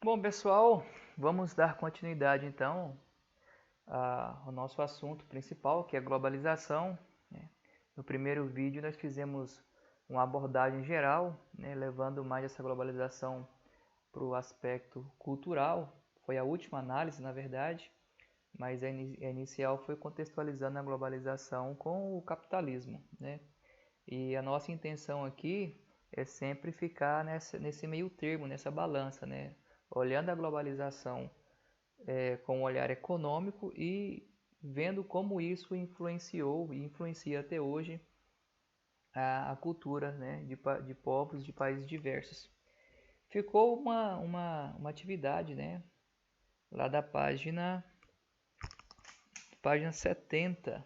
Bom, pessoal, vamos dar continuidade então ao nosso assunto principal, que é a globalização, né? No primeiro vídeo nós fizemos uma abordagem geral, né, levando mais essa globalização para o aspecto cultural. Foi a última análise, na verdade, mas a inicial foi contextualizando a globalização com o capitalismo, né? E a nossa intenção aqui é sempre ficar nesse meio termo, nessa balança, né? Olhando a globalização com um olhar econômico e vendo como isso influenciou e influencia até hoje a cultura, né, de povos de países diversos. Ficou uma atividade, né, lá da página 70.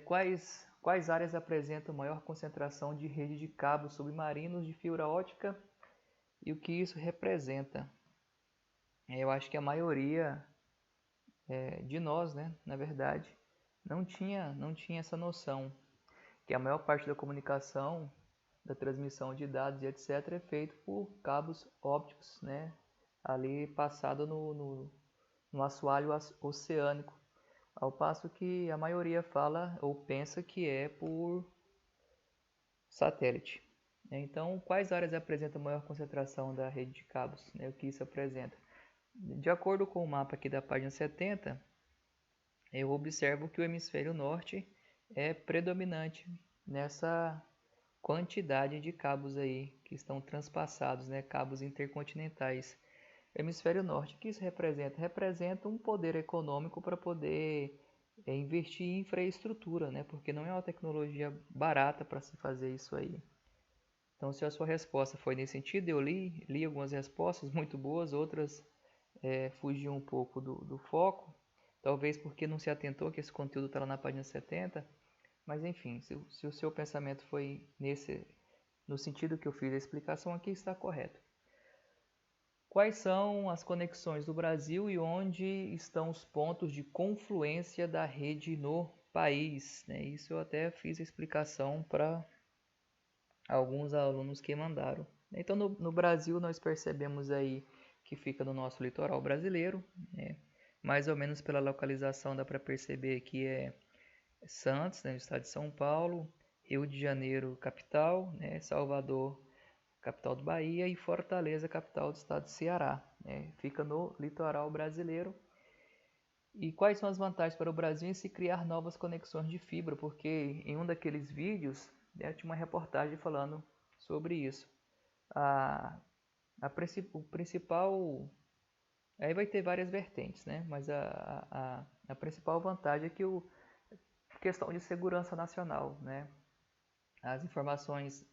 Quais áreas apresentam maior concentração de rede de cabos submarinos de fibra ótica e o que isso representa? Eu acho que a maioria de nós, né, na verdade, não tinha essa noção que a maior parte da comunicação, da transmissão de dados e etc. é feito por cabos ópticos, né, ali passado no assoalho oceânico, ao passo que a maioria fala ou pensa que é por satélite. Então, quais áreas apresentam maior concentração da rede de cabos? Né, o que isso apresenta? De acordo com o mapa aqui da página 70, eu observo que o hemisfério norte é predominante nessa quantidade de cabos aí que estão transpassados, né, cabos intercontinentais. O hemisfério norte, o que isso representa? Representa um poder econômico para poder investir em infraestrutura, né, porque não é uma tecnologia barata para se fazer isso aí. Então, se a sua resposta foi nesse sentido, eu li algumas respostas muito boas, outras fugiam um pouco do foco, talvez porque não se atentou que esse conteúdo está lá na página 70, mas enfim, se o seu pensamento foi no sentido que eu fiz a explicação aqui, está correto. Quais são as conexões do Brasil e onde estão os pontos de confluência da rede no país? Né? Isso eu até fiz a explicação para alguns alunos que mandaram. Então, no Brasil, nós percebemos aí que fica no nosso litoral brasileiro, né? Mais ou menos pela localização dá para perceber que é Santos, né, no estado de São Paulo, Rio de Janeiro, capital, né, Salvador, capital do Bahia, e Fortaleza, capital do estado de Ceará. Né? Fica no litoral brasileiro. E quais são as vantagens para o Brasil em se criar novas conexões de fibra? Porque em um daqueles vídeos, né, tinha uma reportagem falando sobre isso. O principal... Aí vai ter várias vertentes, né? Mas a principal vantagem é que questão de segurança nacional, né? As informações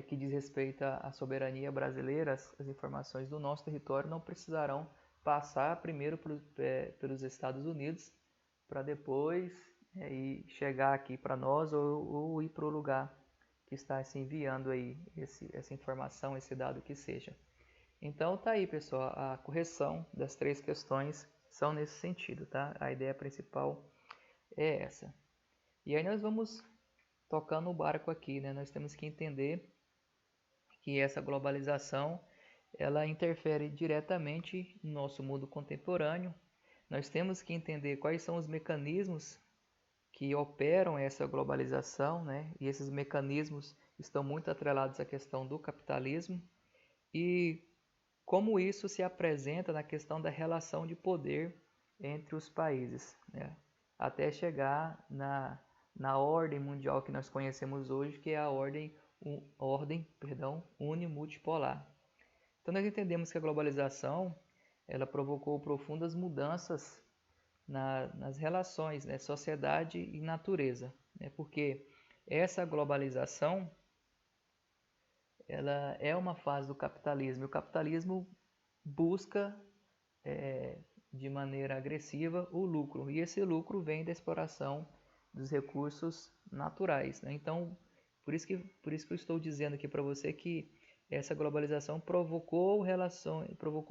que diz respeito à soberania brasileira, as informações do nosso território não precisarão passar primeiro pelos Estados Unidos para depois chegar aqui para nós ou ir para o lugar que está se enviando aí essa informação, esse dado que seja. Então tá aí, pessoal, a correção das três questões são nesse sentido, tá? A ideia principal é essa. E aí nós vamos tocando o barco aqui, né? Nós temos que entender que essa globalização ela interfere diretamente no nosso mundo contemporâneo. Nós temos que entender quais são os mecanismos que operam essa globalização, né? E esses mecanismos estão muito atrelados à questão do capitalismo e como isso se apresenta na questão da relação de poder entre os países, né? Até chegar na ordem mundial que nós conhecemos hoje, que é a ordem unimultipolar. Então nós entendemos que a globalização ela provocou profundas mudanças nas relações, né, sociedade e natureza, né, porque essa globalização ela é uma fase do capitalismo. E o capitalismo busca de maneira agressiva o lucro, e esse lucro vem da exploração dos recursos naturais, né? Então, por isso que eu estou dizendo aqui para você que essa globalização provocou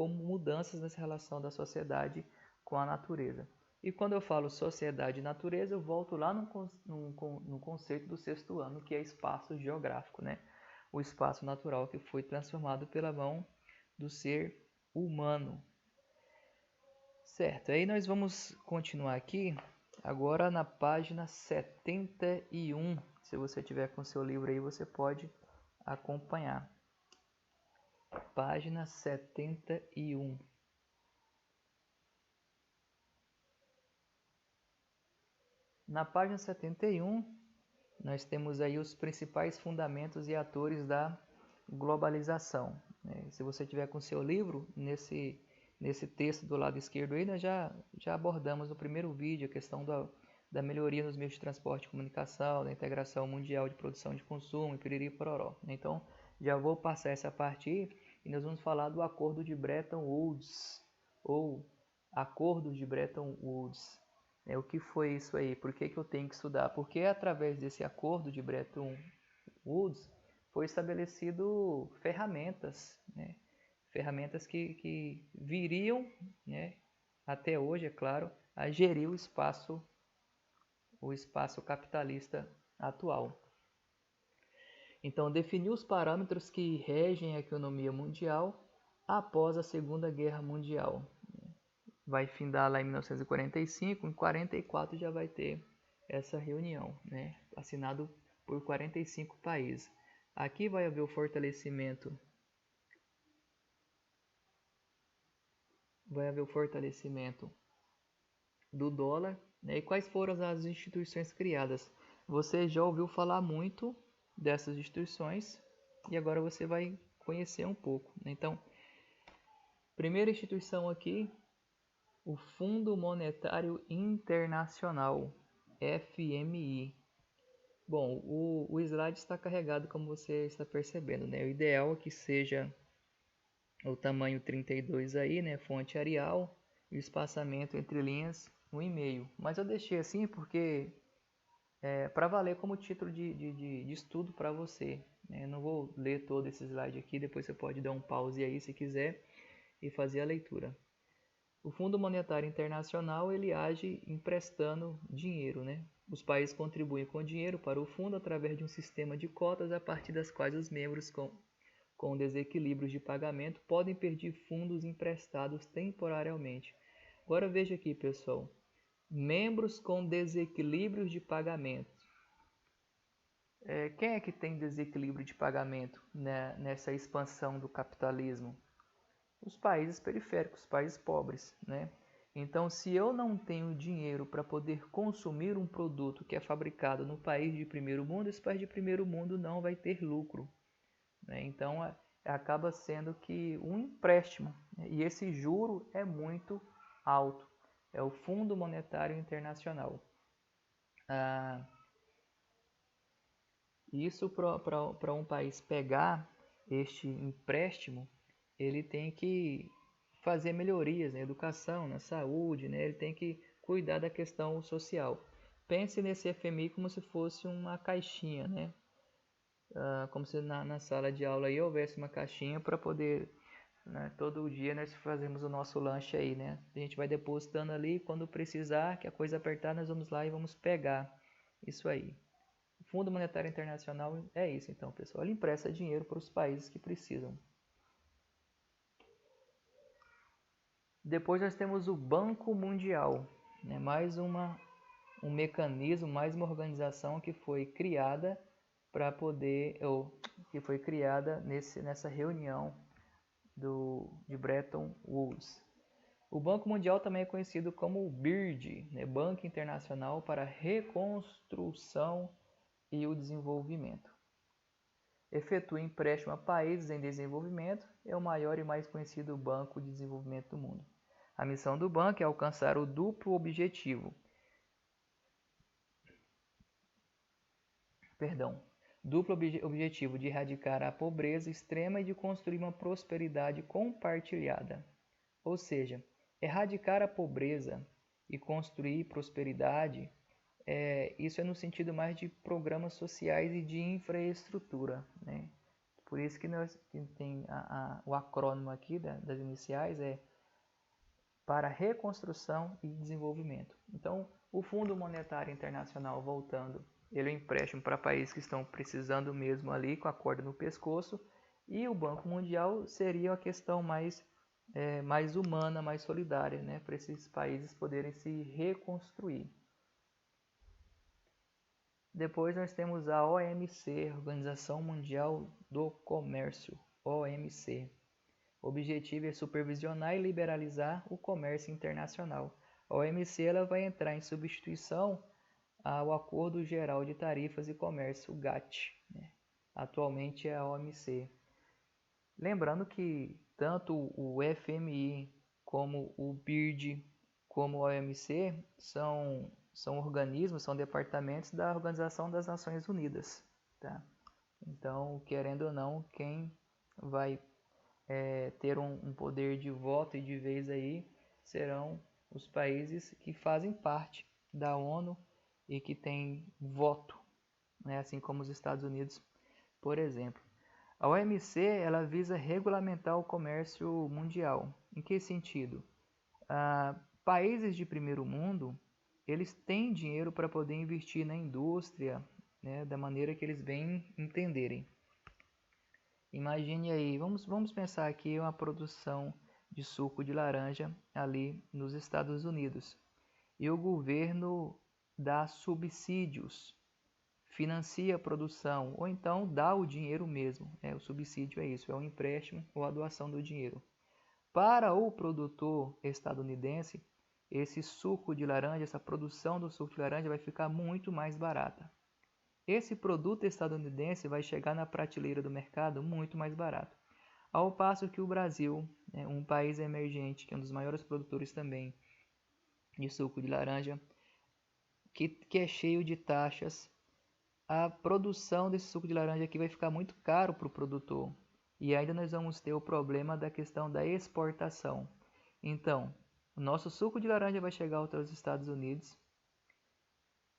mudanças nessa relação da sociedade com a natureza. E quando eu falo sociedade e natureza, eu volto lá no conceito do sexto ano, que é espaço geográfico, né? o espaço natural que foi transformado pela mão do ser humano. Certo, aí nós vamos continuar aqui, agora na página 71. Se você tiver com seu livro aí, você pode acompanhar. Página 71. Na página 71, nós temos aí os principais fundamentos e atores da globalização. Se você tiver com seu livro, nesse texto do lado esquerdo aí, nós já abordamos no primeiro vídeo a questão da melhoria nos meios de transporte e comunicação, da integração mundial de produção e de consumo, e piriri pororó. Então, já vou passar essa parte aí, e nós vamos falar do Acordo de Bretton Woods, ou Acordo de Bretton Woods. O que foi isso aí? Por que eu tenho que estudar? Porque através desse Acordo de Bretton Woods foi estabelecido ferramentas, ferramentas que viriam, até hoje, é claro, a gerir o espaço capitalista atual. Então, definiu os parâmetros que regem a economia mundial após a Segunda Guerra Mundial. Vai findar lá em 1945, em 44 já vai ter essa reunião, assinado por 45 países. Aqui vai haver o fortalecimento do dólar, E quais foram as instituições criadas? Você já ouviu falar muito dessas instituições e agora você vai conhecer um pouco. Então, primeira instituição aqui, o Fundo Monetário Internacional, FMI. Bom, o slide está carregado como você está percebendo, O ideal é que seja o tamanho 32 aí, Fonte Arial, e o espaçamento entre linhas 1,5. Mas eu deixei assim porque para valer como título de estudo para você. Eu não vou ler todo esse slide aqui, depois você pode dar um pause aí se quiser e fazer a leitura. O Fundo Monetário Internacional ele age emprestando dinheiro, Os países contribuem com dinheiro para o fundo através de um sistema de cotas a partir das quais os membros com desequilíbrios de pagamento podem pedir fundos emprestados temporariamente. Agora veja aqui, pessoal. Membros com desequilíbrios de pagamento. Quem é que tem desequilíbrio de pagamento nessa expansão do capitalismo? Os países periféricos, os países pobres, Então, se eu não tenho dinheiro para poder consumir um produto que é fabricado no país de primeiro mundo, esse país de primeiro mundo não vai ter lucro. Então, acaba sendo que um empréstimo, e esse juro é muito alto. É o Fundo Monetário Internacional. Isso para um país pegar este empréstimo, ele tem que fazer melhorias na educação, na saúde, Ele tem que cuidar da questão social. Pense nesse FMI como se fosse uma caixinha, como se na sala de aula aí houvesse uma caixinha para poder, todo dia nós fazemos o nosso lanche aí, A gente vai depositando ali, quando precisar, que a coisa apertar, nós vamos lá e vamos pegar isso aí. O Fundo Monetário Internacional é isso, então, pessoal. Ele empresta dinheiro para os países que precisam. Depois nós temos o Banco Mundial, mais um mecanismo, mais uma organização que foi criada para poder, que foi criada nessa reunião de Bretton Woods. O Banco Mundial também é conhecido como o BIRD, Banco Internacional para a Reconstrução e o Desenvolvimento. Efetua empréstimo a países em desenvolvimento, é o maior e mais conhecido banco de desenvolvimento do mundo. A missão do banco é alcançar o duplo objetivo. Duplo objetivo de erradicar a pobreza extrema e de construir uma prosperidade compartilhada. Ou seja, erradicar a pobreza e construir prosperidade, isso é no sentido mais de programas sociais e de infraestrutura, Por isso que nós tem o acrônimo aqui das iniciais para reconstrução e desenvolvimento. Então, o Fundo Monetário Internacional, voltando, ele é um empréstimo para países que estão precisando mesmo ali, com a corda no pescoço, e o Banco Mundial seria a questão mais humana, mais solidária, né, para esses países poderem se reconstruir. Depois nós temos a OMC, Organização Mundial do Comércio, OMC. O objetivo é supervisionar e liberalizar o comércio internacional. A OMC ela vai entrar em substituição ao Acordo Geral de Tarifas e Comércio, o GATT, né? Atualmente é a OMC. Lembrando que tanto o FMI como o BIRD, como a OMC, são organismos, são departamentos da Organização das Nações Unidas. Tá? Então, querendo ou não, quem vai ter um poder de voto e de vez aí serão os países que fazem parte da ONU e que têm voto, né? Assim como os Estados Unidos, por exemplo. A OMC ela visa regulamentar o comércio mundial. Em que sentido? Países de primeiro mundo, eles têm dinheiro para poder investir na indústria, né, da maneira que eles bem entenderem. Imagine aí, vamos pensar aqui uma produção de suco de laranja ali nos Estados Unidos. E o governo dá subsídios, financia a produção, ou então dá o dinheiro mesmo. O subsídio é isso, é um empréstimo ou a doação do dinheiro. Para o produtor estadunidense, esse suco de laranja, essa produção do suco de laranja vai ficar muito mais barata. Esse produto estadunidense vai chegar na prateleira do mercado muito mais barato. Ao passo que o Brasil, um país emergente, que é um dos maiores produtores também de suco de laranja, que é cheio de taxas, a produção desse suco de laranja aqui vai ficar muito caro para o produtor. E ainda nós vamos ter o problema da questão da exportação. Então, o nosso suco de laranja vai chegar aos Estados Unidos.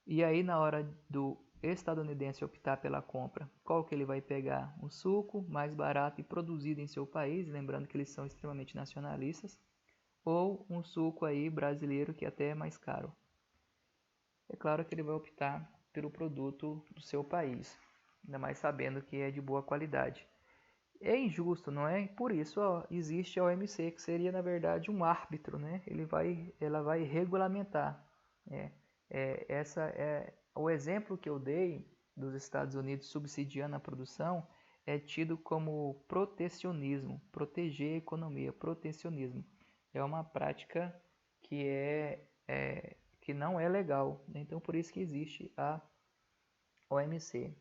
E aí, na hora do estadunidense optar pela compra, qual que ele vai pegar? Um suco mais barato e produzido em seu país, lembrando que eles são extremamente nacionalistas, ou um suco aí brasileiro que até é mais caro. É claro que ele vai optar pelo produto do seu país, ainda mais sabendo que é de boa qualidade. É injusto, não é? Por isso existe a OMC, que seria na verdade um árbitro, né? Ela vai regulamentar. Essa é o exemplo que eu dei dos Estados Unidos subsidiando a produção é tido como protecionismo, proteger a economia, protecionismo. É uma prática que não é legal, né? Então por isso que existe a OMC.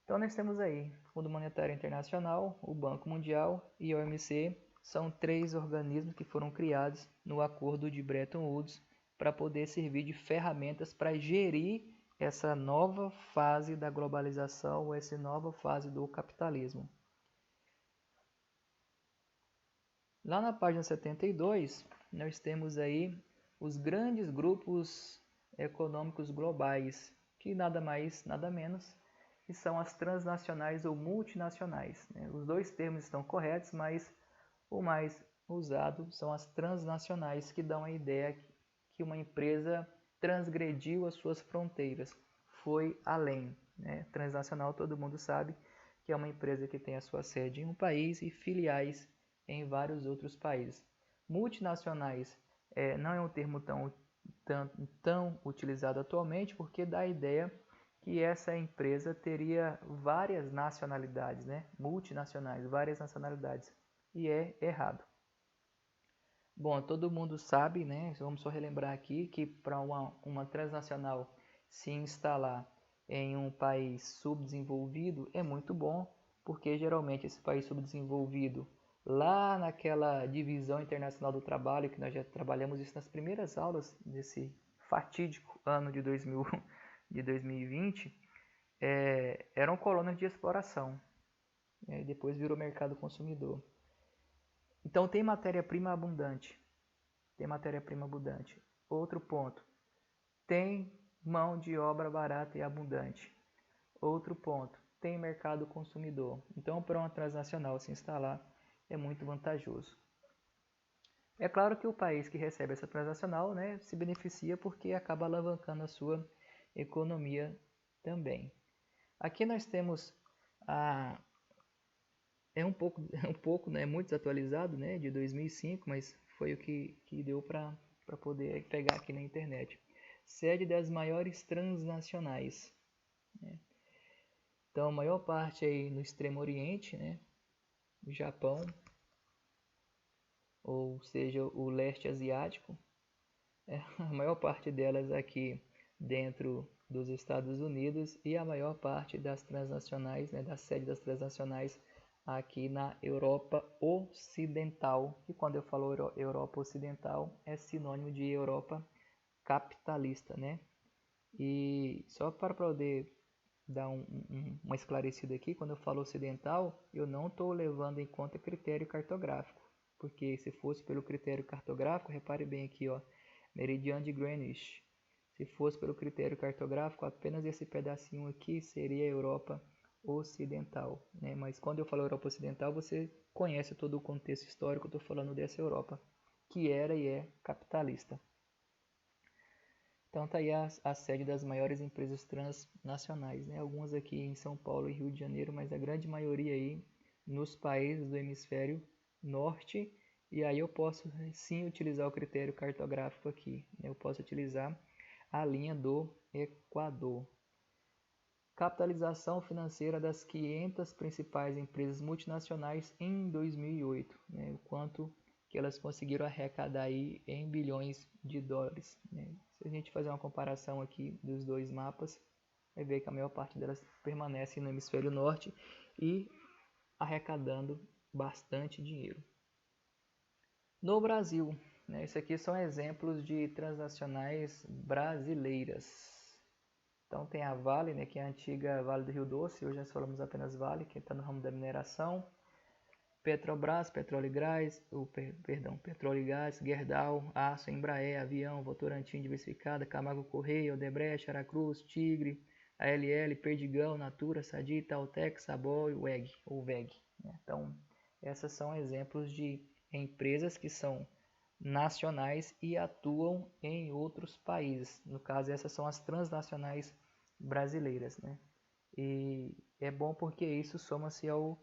Então nós temos aí o Fundo Monetário Internacional, o Banco Mundial e a OMC, são 3 organismos que foram criados no Acordo de Bretton Woods para poder servir de ferramentas para gerir essa nova fase da globalização, ou essa nova fase do capitalismo. Lá na página 72, nós temos aí os grandes grupos econômicos globais, que nada mais, nada menos, que são as transnacionais ou multinacionais. Os dois termos estão corretos, mas o mais usado são as transnacionais, que dão a ideia que uma empresa transgrediu as suas fronteiras, foi além. Transnacional, todo mundo sabe que é uma empresa que tem a sua sede em um país e filiais em vários outros países. Multinacionais não é um termo tão utilizado atualmente, porque dá a ideia que essa empresa teria várias nacionalidades, multinacionais, várias nacionalidades, e é errado. Bom, todo mundo sabe, vamos só relembrar aqui, que para uma transnacional se instalar em um país subdesenvolvido é muito bom, porque geralmente esse país subdesenvolvido, lá naquela divisão internacional do trabalho, que nós já trabalhamos isso nas primeiras aulas desse fatídico ano de 2020, eram colônias de exploração, e depois virou mercado consumidor. Então tem matéria-prima abundante. Outro ponto, tem mão de obra barata e abundante. Outro ponto, tem mercado consumidor. Então para uma transnacional se instalar é muito vantajoso. É claro que o país que recebe essa transnacional se beneficia porque acaba alavancando a sua economia também. Aqui nós temos a é um pouco né, muito desatualizado, né, de 2005, mas foi o que deu para poder pegar aqui na internet. Sede das maiores transnacionais, né? Então, a maior parte aí no Extremo Oriente, né, o Japão, ou seja, o leste asiático, a maior parte delas aqui dentro dos Estados Unidos e a maior parte das transnacionais, né, da sede das transnacionais aqui na Europa Ocidental. E quando eu falo Europa Ocidental, é sinônimo de Europa capitalista, né? E só para poder dar uma esclarecida aqui, quando eu falo ocidental, eu não estou levando em conta critério cartográfico, porque se fosse pelo critério cartográfico, repare bem aqui, ó, meridiano de Greenwich. Se fosse pelo critério cartográfico, apenas esse pedacinho aqui seria a Europa Ocidental, né? Mas quando eu falo Europa Ocidental, você conhece todo o contexto histórico, eu estou falando dessa Europa, que era e é capitalista. Então está aí a sede das maiores empresas transnacionais, né? Algumas aqui em São Paulo e Rio de Janeiro, mas a grande maioria aí nos países do hemisfério norte. E aí eu posso sim utilizar o critério cartográfico aqui, né? Eu posso utilizar a linha do Equador. Capitalização financeira das 500 principais empresas multinacionais em 2008, né? O quanto que elas conseguiram arrecadar aí em bilhões de dólares, né? Se a gente fazer uma comparação aqui dos dois mapas, vai ver que a maior parte delas permanece no hemisfério norte e arrecadando bastante dinheiro. No Brasil, né, esses aqui são exemplos de transnacionais brasileiras. Então tem a Vale, né, que é a antiga Vale do Rio Doce, hoje nós falamos apenas Vale, que está no ramo da mineração. Petrobras, Petróleo e Gás, Petróleo e Gás, Gerdau, Aço, Embraer, Avião, Votorantim Diversificada, Camargo Correia, Odebrecht, Aracruz, Tigre, ALL, Perdigão, Natura, Sadi, Taltec, Sabol e WEG, ou VEG. Então, esses são exemplos de empresas que são nacionais e atuam em outros países. No caso, essas são as transnacionais brasileiras, né? E é bom porque isso soma-se ao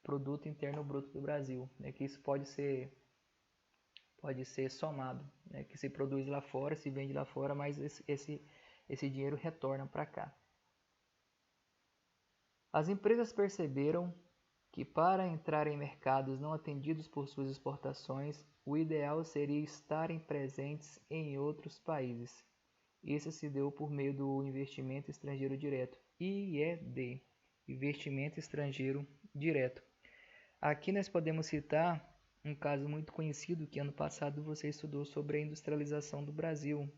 produto interno bruto do Brasil, né? Que isso pode ser somado, né? Que se produz lá fora, se vende lá fora, mas esse dinheiro retorna para cá. As empresas perceberam que para entrar em mercados não atendidos por suas exportações, o ideal seria estarem presentes em outros países. Isso se deu por meio do investimento estrangeiro direto, IED, investimento estrangeiro direto. Aqui nós podemos citar um caso muito conhecido que ano passado você estudou sobre a industrialização do Brasil,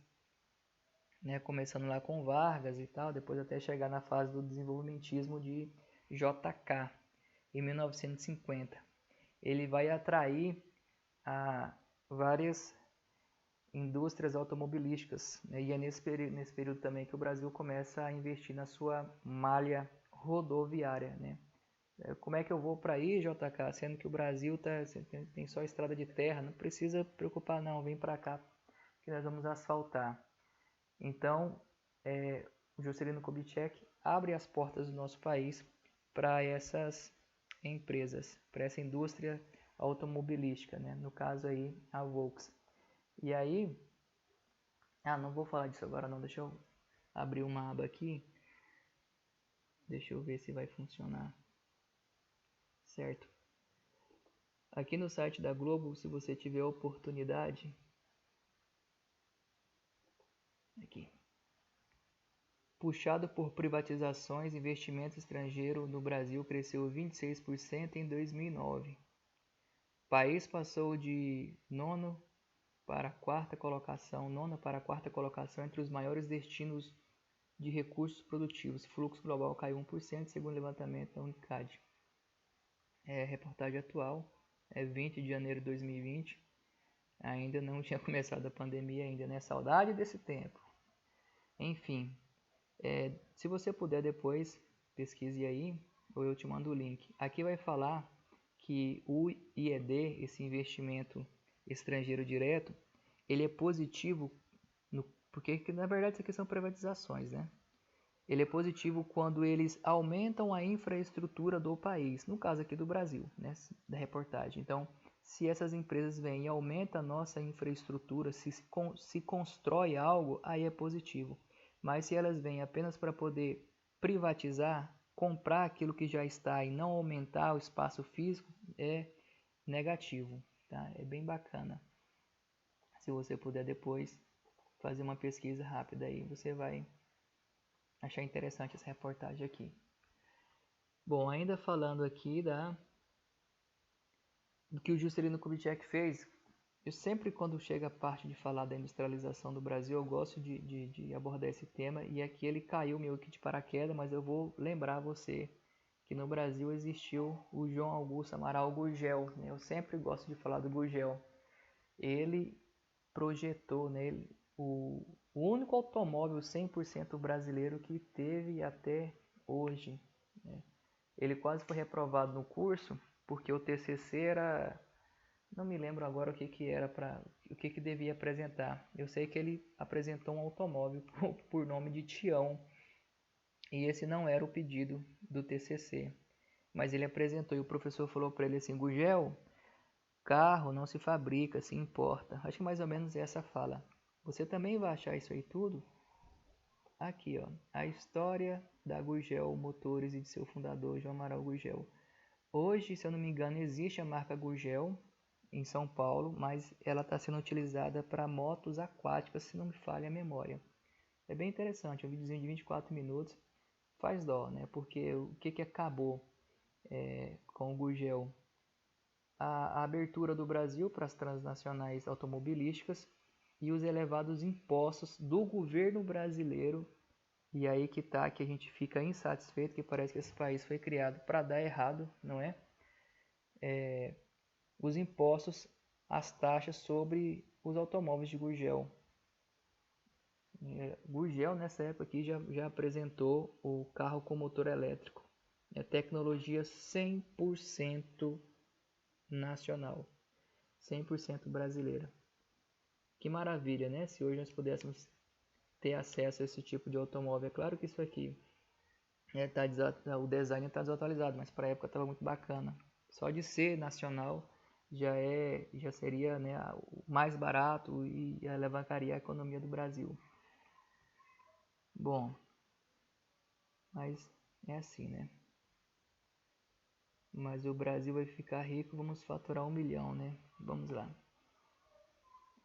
né? Começando lá com Vargas e tal, depois até chegar na fase do desenvolvimentismo de JK, em 1950. Ele vai atrair várias indústrias automobilísticas, né? E é nesse período também que o Brasil começa a investir na sua malha rodoviária, né? Como é que eu vou para aí, JK, sendo que o Brasil tem só estrada de terra? Não precisa preocupar não, vem para cá que nós vamos asfaltar. Então, o Juscelino Kubitschek abre as portas do nosso país para essas empresas, para essa indústria automobilística, né? No caso aí, a Volks. E aí, não vou falar disso agora não, deixa eu abrir uma aba aqui, deixa eu ver se vai funcionar, certo? Aqui no site da Globo, se você tiver oportunidade, aqui, puxado por privatizações, investimento estrangeiro no Brasil cresceu 26% em 2009. O país passou de nona para a quarta colocação entre os maiores destinos de recursos produtivos. O fluxo global caiu 1%, segundo o levantamento da Unicad. Reportagem atual, 20 de janeiro de 2020. Ainda não tinha começado a pandemia ainda, né? Saudade desse tempo. Enfim, se você puder depois, pesquise aí, ou eu te mando o link. Aqui vai falar que o IED, esse investimento estrangeiro direto, ele é positivo porque na verdade isso aqui são privatizações, né? Ele é positivo quando eles aumentam a infraestrutura do país, no caso aqui do Brasil, né, da reportagem. Então, se essas empresas vêm e aumentam a nossa infraestrutura, se constrói algo, aí é positivo. Mas se elas vêm apenas para poder privatizar, comprar aquilo que já está e não aumentar o espaço físico, é negativo, tá? É bem bacana. Se você puder depois fazer uma pesquisa rápida aí, você vai achar interessante essa reportagem aqui. Bom, ainda falando aqui do que o Juscelino Kubitschek fez, eu sempre quando chega a parte de falar da industrialização do Brasil, eu gosto de abordar esse tema, e aqui ele caiu meio que de paraquedas, mas eu vou lembrar você que no Brasil existiu o João Augusto Amaral Gurgel, né? Eu sempre gosto de falar do Gurgel. Ele projetou, né, o único automóvel 100% brasileiro que teve até hoje, né? Ele quase foi reprovado no curso porque o TCC era, não me lembro agora o que devia apresentar. Eu sei que ele apresentou um automóvel por nome de Tião, e esse não era o pedido do TCC, mas ele apresentou e o professor falou para ele assim: Gugel, carro não se fabrica, se importa. Acho que mais ou menos essa fala. Você também vai achar isso aí tudo? Aqui, ó, a história da Gurgel Motores e de seu fundador, João Amaral Gurgel. Hoje, se eu não me engano, existe a marca Gurgel em São Paulo, mas ela está sendo utilizada para motos aquáticas, se não me falha a memória. É bem interessante, é um videozinho de 24 minutos, faz dó, né? Porque o que acabou com o Gurgel? A abertura do Brasil para as transnacionais automobilísticas e os elevados impostos do governo brasileiro. E aí que tá, que a gente fica insatisfeito, que parece que esse país foi criado para dar errado, não é? Os impostos, as taxas sobre os automóveis de Gurgel. Gurgel nessa época aqui já apresentou o carro com motor elétrico. É tecnologia 100% nacional, 100% brasileira. Que maravilha, né? Se hoje nós pudéssemos ter acesso a esse tipo de automóvel. É claro que isso aqui o design está desatualizado, mas para a época estava muito bacana. Só de ser nacional já seria, né, o mais barato e alavancaria a economia do Brasil. Bom, mas é assim, né? Mas o Brasil vai ficar rico, vamos faturar 1 milhão, né? Vamos lá.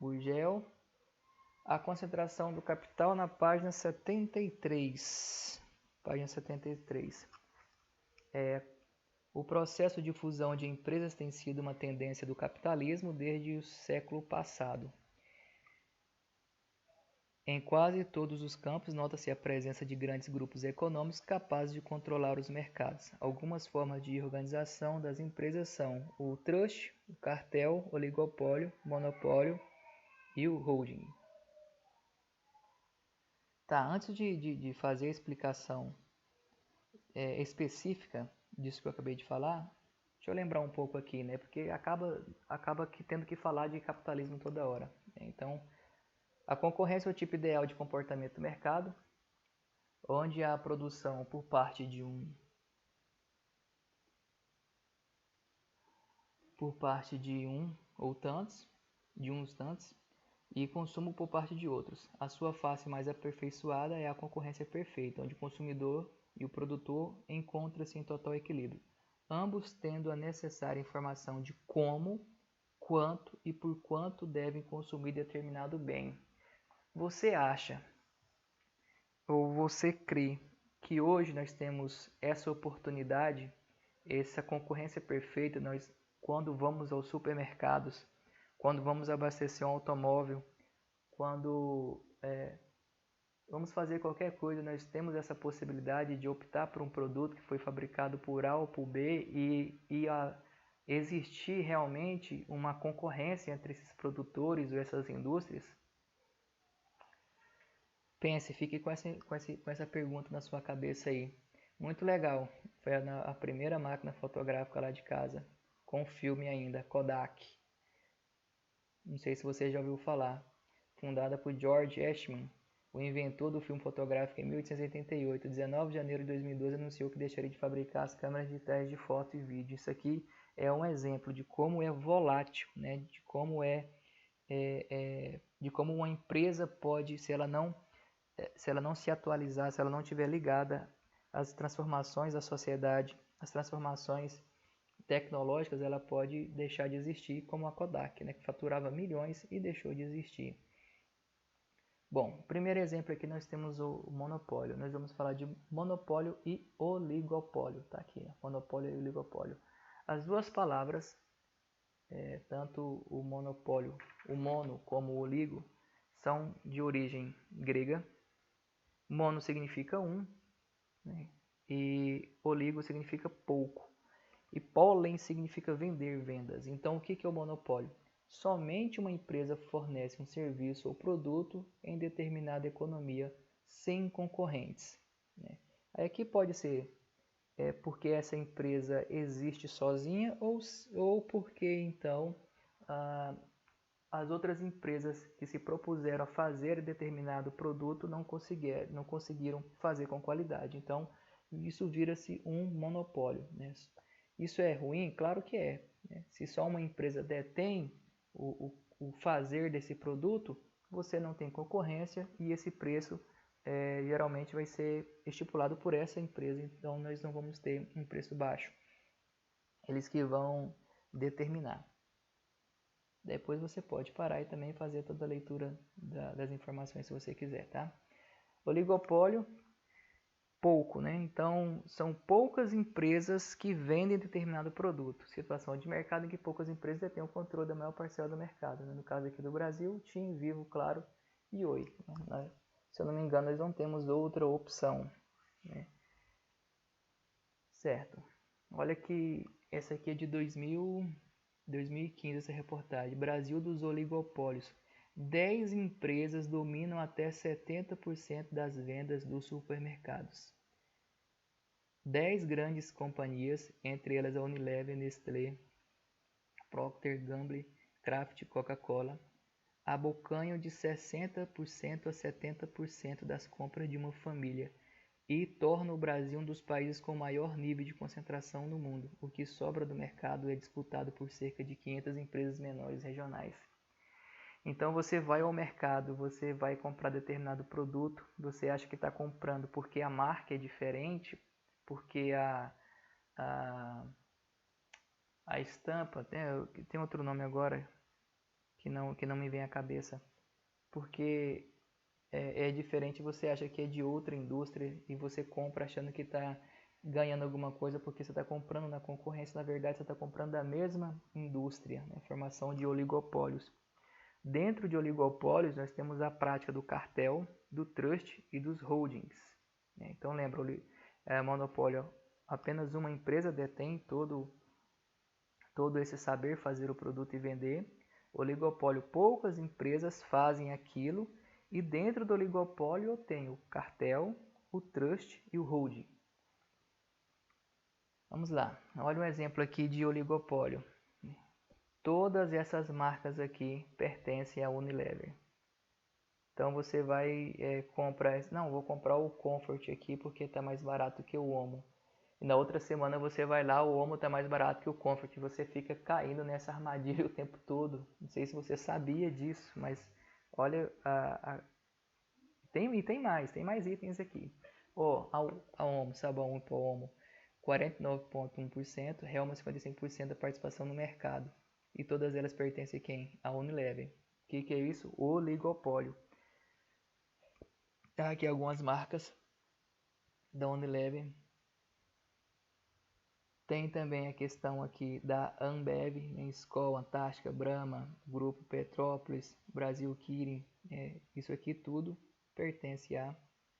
Gurgel, a concentração do capital na página 73. Página 73. O processo de fusão de empresas tem sido uma tendência do capitalismo desde o século passado. Em quase todos os campos, nota-se a presença de grandes grupos econômicos capazes de controlar os mercados. Algumas formas de organização das empresas são o trust, o cartel, o oligopólio, monopólio e o holding. Tá, antes de fazer a explicação específica disso que eu acabei de falar, deixa eu lembrar um pouco aqui, né? Porque acaba tendo que falar de capitalismo toda hora. Então, a concorrência é o tipo ideal de comportamento do mercado, onde a produção por parte de uns tantos, e consumo por parte de outros. A sua face mais aperfeiçoada é a concorrência perfeita, onde o consumidor e o produtor encontram-se em total equilíbrio, ambos tendo a necessária informação de como, quanto e por quanto devem consumir determinado bem. Você acha ou você crê que hoje nós temos essa oportunidade, essa concorrência perfeita, quando vamos aos supermercados, quando vamos abastecer um automóvel, quando vamos fazer qualquer coisa, nós temos essa possibilidade de optar por um produto que foi fabricado por A ou por B e existir realmente uma concorrência entre esses produtores ou essas indústrias? Pense, fique com essa pergunta na sua cabeça aí. Muito legal. Foi a primeira máquina fotográfica lá de casa, com filme ainda, Kodak. Não sei se você já ouviu falar. Fundada por George Eastman, O inventor do filme fotográfico em 1888, 19 de janeiro de 2012, anunciou que deixaria de fabricar as câmeras digitais de foto e vídeo. Isso aqui é um exemplo de como é volátil, né? De como de como uma empresa pode, se ela não se atualizar, se ela não estiver ligada às transformações da sociedade, às transformações tecnológicas, ela pode deixar de existir, como a Kodak, né, que faturava milhões e deixou de existir. Bom, primeiro exemplo aqui nós temos o monopólio. Nós vamos falar de monopólio e oligopólio. Tá aqui, monopólio e oligopólio. As duas palavras, tanto o monopólio, o mono como o oligo, são de origem grega. Mono significa um, né? E oligo significa pouco. E pólen significa vender, vendas. Então, o que é o monopólio? Somente uma empresa fornece um serviço ou produto em determinada economia sem concorrentes, né? Aí aqui pode ser porque essa empresa existe sozinha ou porque então as outras empresas que se propuseram a fazer determinado produto não conseguiram fazer com qualidade. Então, isso vira-se um monopólio, né? Isso é ruim? Claro que é, né? Se só uma empresa detém o fazer desse produto, você não tem concorrência e esse preço geralmente vai ser estipulado por essa empresa, então nós não vamos ter um preço baixo. Eles que vão determinar. Depois você pode parar e também fazer toda a leitura das informações se você quiser, tá? Oligopólio, pouco, né? Então, são poucas empresas que vendem determinado produto. Situação de mercado em que poucas empresas detêm o controle da maior parcela do mercado, né? No caso aqui do Brasil, TIM, Vivo, Claro e Oi, né? Se eu não me engano, nós não temos outra opção, né? Certo. Olha que essa aqui é de 2015, essa reportagem. Brasil dos oligopólios. 10 empresas dominam até 70% das vendas dos supermercados. 10 grandes companhias, entre elas a Unilever, Nestlé, Procter & Gamble, Kraft, Coca-Cola, abocanham de 60% a 70% das compras de uma família e torna o Brasil um dos países com maior nível de concentração no mundo. O que sobra do mercado é disputado por cerca de 500 empresas menores regionais. Então você vai ao mercado, você vai comprar determinado produto, você acha que está comprando porque a marca é diferente, porque a estampa, tem outro nome agora que não me vem à cabeça, porque é diferente, você acha que é de outra indústria e você compra achando que está ganhando alguma coisa porque você está comprando na concorrência, na verdade você está comprando da mesma indústria, né? Formação de oligopólios. Dentro de oligopólios nós temos a prática do cartel, do trust e dos holdings, né? Então lembra, monopólio, apenas uma empresa detém todo esse saber fazer o produto e vender. Oligopólio, poucas empresas fazem aquilo. E dentro do oligopólio eu tenho o cartel, o trust e o holding. Vamos lá, olha um exemplo aqui de oligopólio. Todas essas marcas aqui pertencem à Unilever. Então você vai comprar, não, vou comprar o Comfort aqui porque está mais barato que o Omo. E na outra semana você vai lá, o Omo está mais barato que o Comfort. Você fica caindo nessa armadilha o tempo todo. Não sei se você sabia disso, mas olha tem mais itens aqui. A Omo, sabão em pó Omo, 49,1%, Hellmann's 55% da participação no mercado. E todas elas pertencem a quem? A Unilever. O que é isso? Oligopólio. Tá aqui algumas marcas da Unilever. Tem também a questão aqui da Ambev, né? Skol, Antártica, Brahma, Grupo Petrópolis, Brasil Kirin. Isso aqui tudo pertence à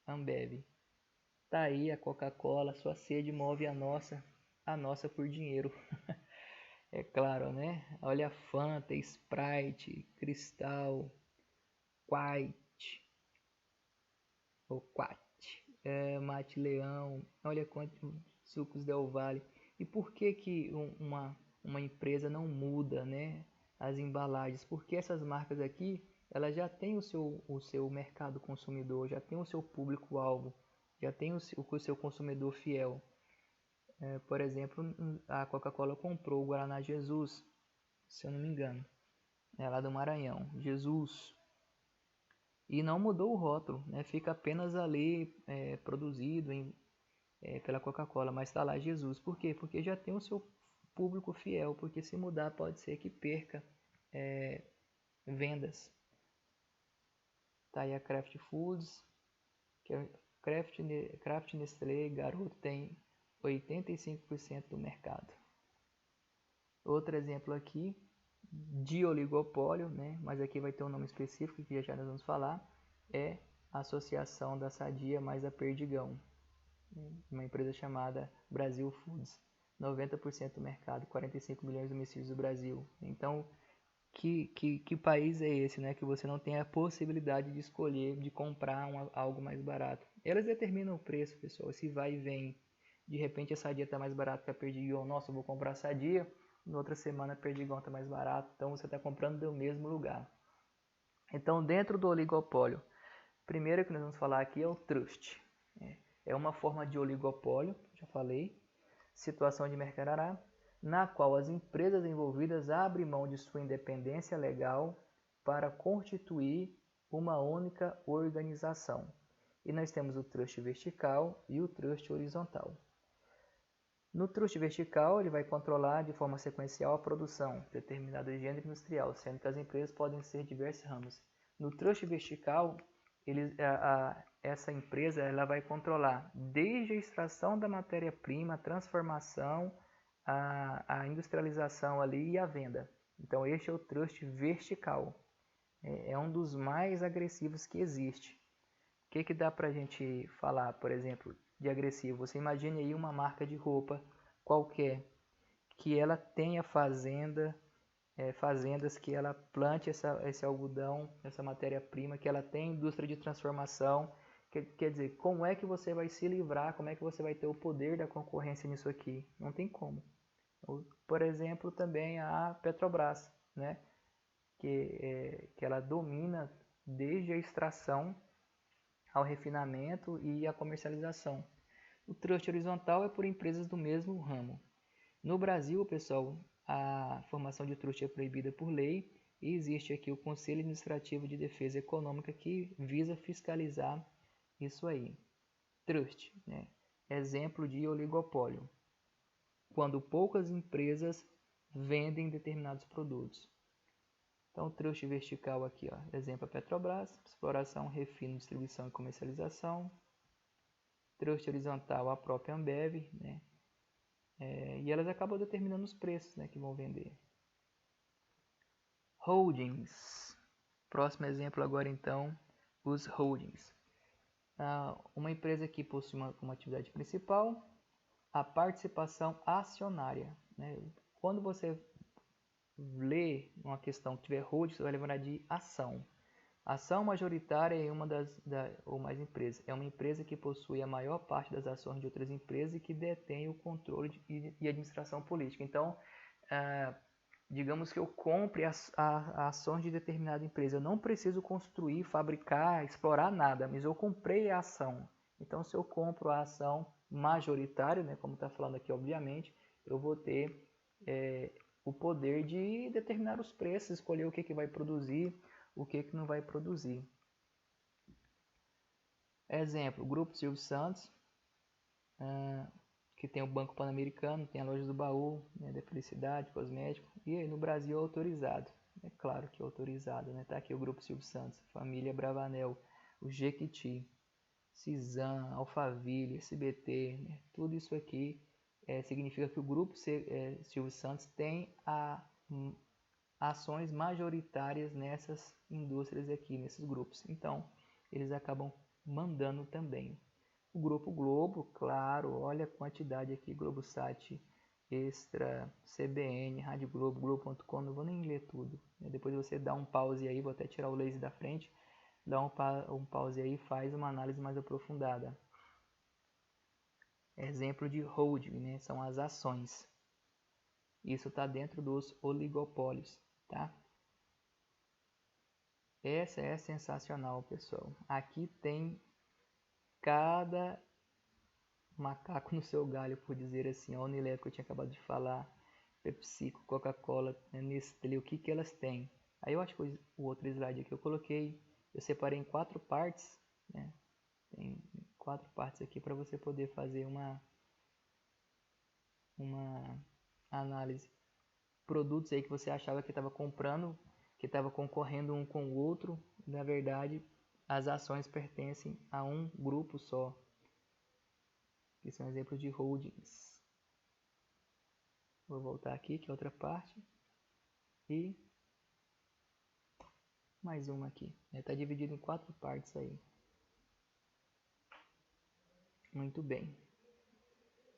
Ambev. Tá aí a Coca-Cola, sua sede move a nossa por dinheiro. É claro, né? Olha a Fanta, Sprite, Cristal, Quite, ou Quat, Mate Leão, olha quantos sucos Del Valle. E por que uma empresa não muda, né, as embalagens? Porque essas marcas aqui, ela já tem o seu mercado consumidor, já tem o seu público-alvo, já tem o seu consumidor fiel. Por exemplo, a Coca-Cola comprou o Guaraná Jesus, se eu não me engano, é lá do Maranhão, Jesus, e não mudou o rótulo, né? Fica apenas ali produzido pela Coca-Cola, mas está lá Jesus. Por quê? Porque já tem o seu público fiel, porque se mudar pode ser que perca vendas. Tá aí a Kraft Foods, que é Kraft, Nestlé, Garoto tem 85% do mercado. Outro exemplo aqui de oligopólio, né? Mas aqui vai ter um nome específico que já nós vamos falar, é a Associação da Sadia mais a Perdigão, uma empresa chamada Brasil Foods, 90% do mercado, 45 milhões de domicílios do Brasil. Então, que país é esse, né? Que você não tem a possibilidade de escolher, de comprar algo mais barato. Elas determinam o preço, pessoal, se vai e vem. De repente a Sadia está mais barata que a Perdigão. Nossa, eu vou comprar a Sadia. Na outra semana a Perdigão está mais barato. Então você está comprando do mesmo lugar. Então, dentro do oligopólio, primeiro que nós vamos falar aqui é o trust. É uma forma de oligopólio, já falei, situação de mercado na qual as empresas envolvidas abrem mão de sua independência legal para constituir uma única organização. E nós temos o trust vertical e o trust horizontal. No trust vertical, ele vai controlar de forma sequencial a produção de determinado gênero industrial, sendo que as empresas podem ser diversos ramos. No trust vertical, essa empresa ela vai controlar desde a extração da matéria-prima, a transformação, a industrialização ali e a venda. Então, este é o trust vertical. É um dos mais agressivos que existe. O que dá para a gente falar, por exemplo, de agressivo? Você imagine aí uma marca de roupa qualquer, que ela tenha fazendas que ela plante esse algodão, essa matéria-prima, que ela tenha indústria de transformação. Quer dizer, como é que você vai se livrar, como é que você vai ter o poder da concorrência nisso aqui? Não tem como. Por exemplo, também a Petrobras, né? que ela domina desde a extração ao refinamento e a comercialização. O trust horizontal é por empresas do mesmo ramo. No Brasil, pessoal, a formação de trust é proibida por lei e existe aqui o Conselho Administrativo de Defesa Econômica que visa fiscalizar isso aí. Trust, né? Exemplo de oligopólio, quando poucas empresas vendem determinados produtos. Então, o trust vertical aqui, ó, exemplo a Petrobras, exploração, refino, distribuição e comercialização. Trust horizontal, a própria Ambev, né? E elas acabam determinando os preços, né, que vão vender. Holdings. Próximo exemplo agora, então, os holdings. Uma empresa que possui uma atividade principal, a participação acionária, né? Quando você lê uma questão que tiver holding, você vai lembrar de ação. Ação majoritária é ou mais empresas. É uma empresa que possui a maior parte das ações de outras empresas e que detém o controle e administração política. Então, digamos que eu compre as ações de determinada empresa. Eu não preciso construir, fabricar, explorar nada, mas eu comprei a ação. Então, se eu compro a ação majoritária, né, como está falando aqui, obviamente, eu vou ter o poder de determinar os preços, escolher o que vai produzir, o que não vai produzir. Exemplo, o Grupo Silvio Santos, que tem o Banco Pan-Americano, tem a Loja do Baú, né, da Felicidade, Cosmético, e aí no Brasil é autorizado. É claro que é autorizado, né? Tá aqui o Grupo Silvio Santos, Família Bravanel, o Jequiti, Cisan, Alphaville, SBT, né? Tudo isso aqui significa que o Grupo Silvio Santos tem ações majoritárias nessas indústrias aqui, nesses grupos. Então, eles acabam mandando também. O Grupo Globo, claro, olha a quantidade aqui, Globosat, Extra, CBN, Rádio Globo, Globo.com, não vou nem ler tudo. Depois você dá um pause aí, vou até tirar o laser da frente, dá um pause aí e faz uma análise mais aprofundada. Exemplo de holding, né? São as ações. Isso está dentro dos oligopólios, tá? Essa é sensacional, pessoal. Aqui tem cada macaco no seu galho, por dizer assim. A Unilever que eu tinha acabado de falar, PepsiCo, Coca-Cola, Nestlé, o que que elas têm? Aí eu acho que o outro slide aqui eu coloquei, eu separei em 4 partes, né? Tem 4 partes aqui para você poder fazer uma análise. Produtos aí que você achava que estava comprando, que estava concorrendo um com o outro, na verdade as ações pertencem a um grupo só, que são exemplos de holdings. Vou voltar aqui, que é outra parte, e mais uma aqui. Está dividido em 4 partes aí. Muito bem.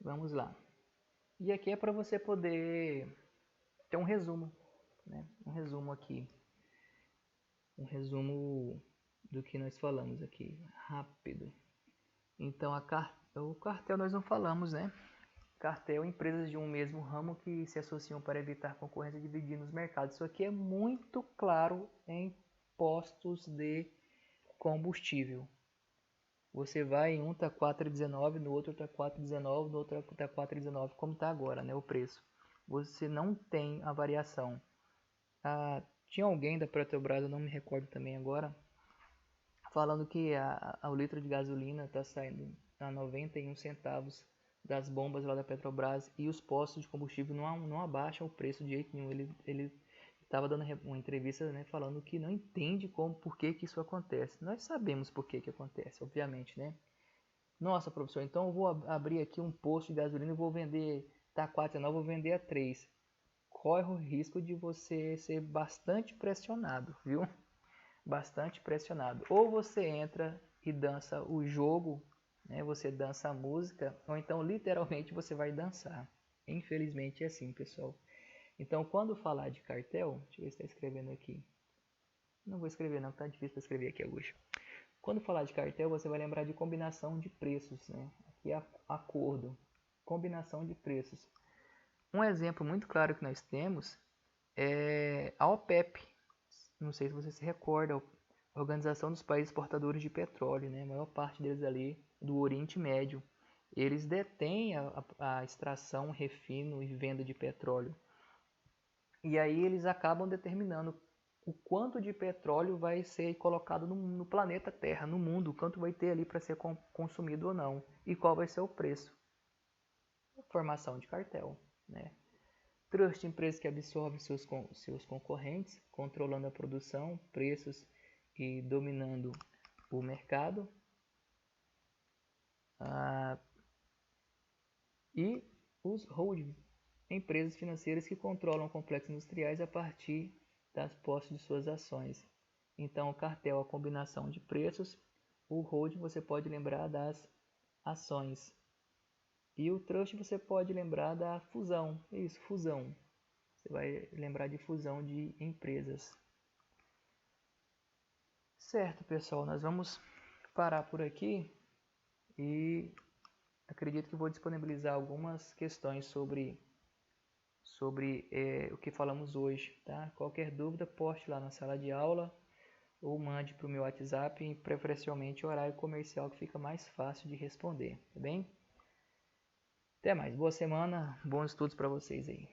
Vamos lá. E aqui é para você poder ter um resumo, né? Um resumo aqui. Um resumo do que nós falamos aqui, rápido. Então, o cartel nós não falamos, né? Cartel, empresas de um mesmo ramo que se associam para evitar concorrência e dividir nos mercados. Isso aqui é muito claro em postos de combustível. Você vai em um tá 4,19, no outro tá 4,19, no outro tá 4,19, como tá agora, né, o preço. Você não tem a variação. Tinha alguém da Petrobras, eu não me recordo também agora, falando que o litro de gasolina está saindo a 91 centavos das bombas lá da Petrobras e os postos de combustível não abaixam o preço de jeito nenhum. Ele estava dando uma entrevista, né, falando que não entende por que isso acontece. Nós sabemos por que acontece, obviamente, né? Nossa, professor, então eu vou abrir aqui um posto de gasolina e vou vender, tá 4,19, vou vender a 3. Corre o risco de você ser bastante pressionado, viu? Bastante pressionado. Ou você entra e dança o jogo, né? Você dança a música, ou então literalmente você vai dançar. Infelizmente é assim, pessoal. Então, quando falar de cartel, deixa eu ver se está escrevendo aqui. Não vou escrever não, tá difícil para escrever aqui, Augusto. Quando falar de cartel, você vai lembrar de combinação de preços, né? Aqui é acordo, combinação de preços. Um exemplo muito claro que nós temos é a OPEP. Não sei se você se recorda, a Organização dos Países Exportadores de Petróleo, né? A maior parte deles ali do Oriente Médio. Eles detêm a extração, refino e venda de petróleo. E aí eles acabam determinando o quanto de petróleo vai ser colocado no planeta Terra, no mundo, o quanto vai ter ali para ser consumido ou não, e qual vai ser o preço. Formação de cartel, né? Trust, empresa que absorve seus concorrentes, controlando a produção, preços e dominando o mercado. E os holdings, empresas financeiras que controlam complexos industriais a partir das posses de suas ações. Então, o cartel é a combinação de preços, o holding você pode lembrar das ações. E o trust você pode lembrar da fusão, isso, fusão. Você vai lembrar de fusão de empresas. Certo, pessoal, nós vamos parar por aqui e acredito que vou disponibilizar algumas questões sobre o que falamos hoje, tá? Qualquer dúvida, poste lá na sala de aula ou mande para o meu WhatsApp, preferencialmente horário comercial, que fica mais fácil de responder, tá bem? Até mais, boa semana, bons estudos para vocês aí.